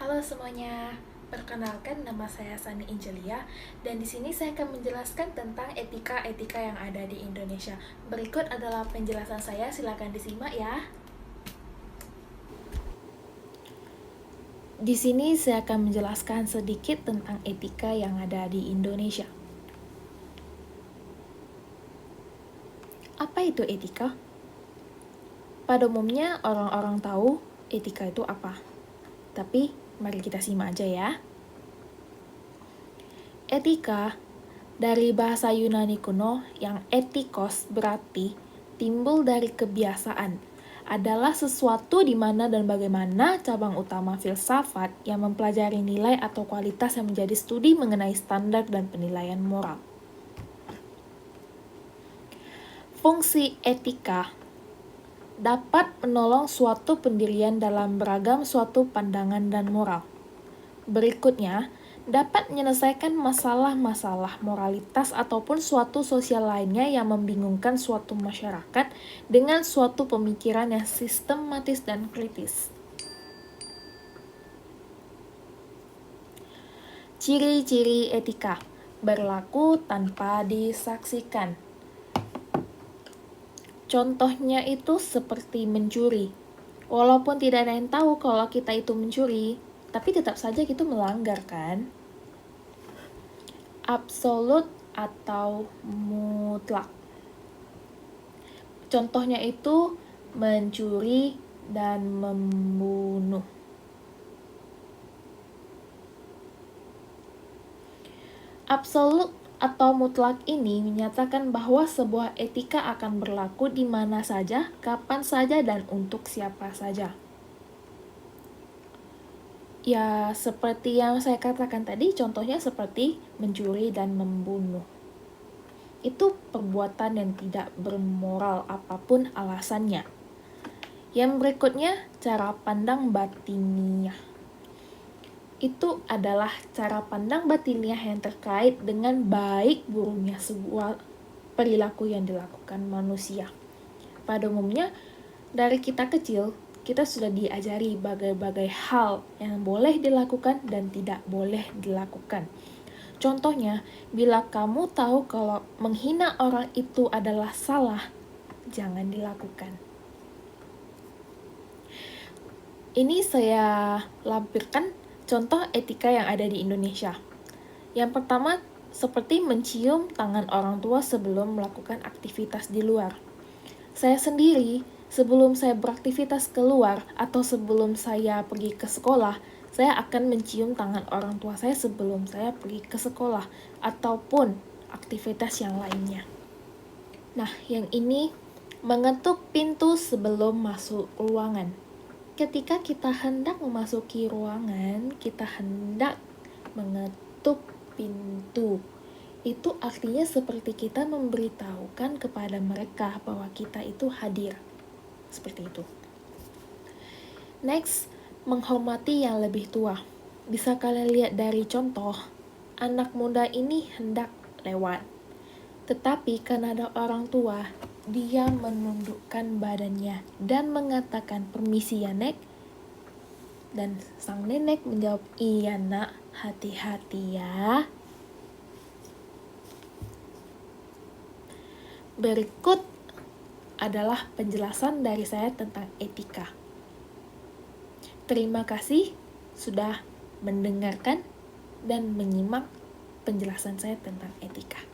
Halo semuanya, perkenalkan nama saya Sani Injelia dan di sini saya akan menjelaskan tentang etika-etika yang ada di Indonesia. Berikut adalah penjelasan saya, silakan disimak ya. Di sini saya akan menjelaskan sedikit tentang etika yang ada di Indonesia. Apa itu etika? Pada umumnya orang-orang tahu etika itu apa. Tapi mari kita simak aja ya. Etika dari bahasa Yunani kuno yang etikos berarti timbul dari kebiasaan, adalah sesuatu di mana dan bagaimana cabang utama filsafat yang mempelajari nilai atau kualitas yang menjadi studi mengenai standar dan penilaian moral. Fungsi etika dapat menolong suatu pendirian dalam beragam suatu pandangan dan moral. Berikutnya, dapat menyelesaikan masalah-masalah moralitas ataupun suatu sosial lainnya yang membingungkan suatu masyarakat dengan suatu pemikiran yang sistematis dan kritis. Ciri-ciri etika: berlaku tanpa disaksikan. Contohnya itu seperti mencuri. Walaupun tidak ada yang tahu kalau kita itu mencuri, tapi tetap saja kita melanggar kan? Absolut atau mutlak. Contohnya itu mencuri dan membunuh. Absolut atau mutlak ini menyatakan bahwa sebuah etika akan berlaku di mana saja, kapan saja, dan untuk siapa saja. Ya, seperti yang saya katakan tadi, contohnya seperti mencuri dan membunuh. Itu perbuatan yang tidak bermoral apapun alasannya. Yang berikutnya, cara pandang batiniah. Itu adalah cara pandang batiniah yang terkait dengan baik buruknya sebuah perilaku yang dilakukan manusia. Pada umumnya, dari kita kecil, kita sudah diajari berbagai hal yang boleh dilakukan dan tidak boleh dilakukan. Contohnya, bila kamu tahu kalau menghina orang itu adalah salah, jangan dilakukan. Ini saya lampirkan contoh etika yang ada di Indonesia. Yang pertama, seperti mencium tangan orang tua sebelum melakukan aktivitas di luar. Saya sendiri, sebelum saya beraktivitas keluar atau sebelum saya pergi ke sekolah, saya akan mencium tangan orang tua saya sebelum saya pergi ke sekolah ataupun aktivitas yang lainnya. Nah, yang ini mengetuk pintu sebelum masuk ruangan. Ketika kita hendak memasuki ruangan, kita hendak mengetuk pintu. Itu artinya seperti kita memberitahukan kepada mereka bahwa kita itu hadir. Seperti itu. Next, menghormati yang lebih tua. Bisa kalian lihat dari contoh, anak muda ini hendak lewat. Tetapi karena ada orang tua, dia menundukkan badannya dan mengatakan, "Permisi ya, Nek." Dan sang nenek menjawab, "Iya, Nak, hati-hati ya." Berikut adalah penjelasan dari saya tentang etika. Terima kasih sudah mendengarkan dan menyimak penjelasan saya tentang etika.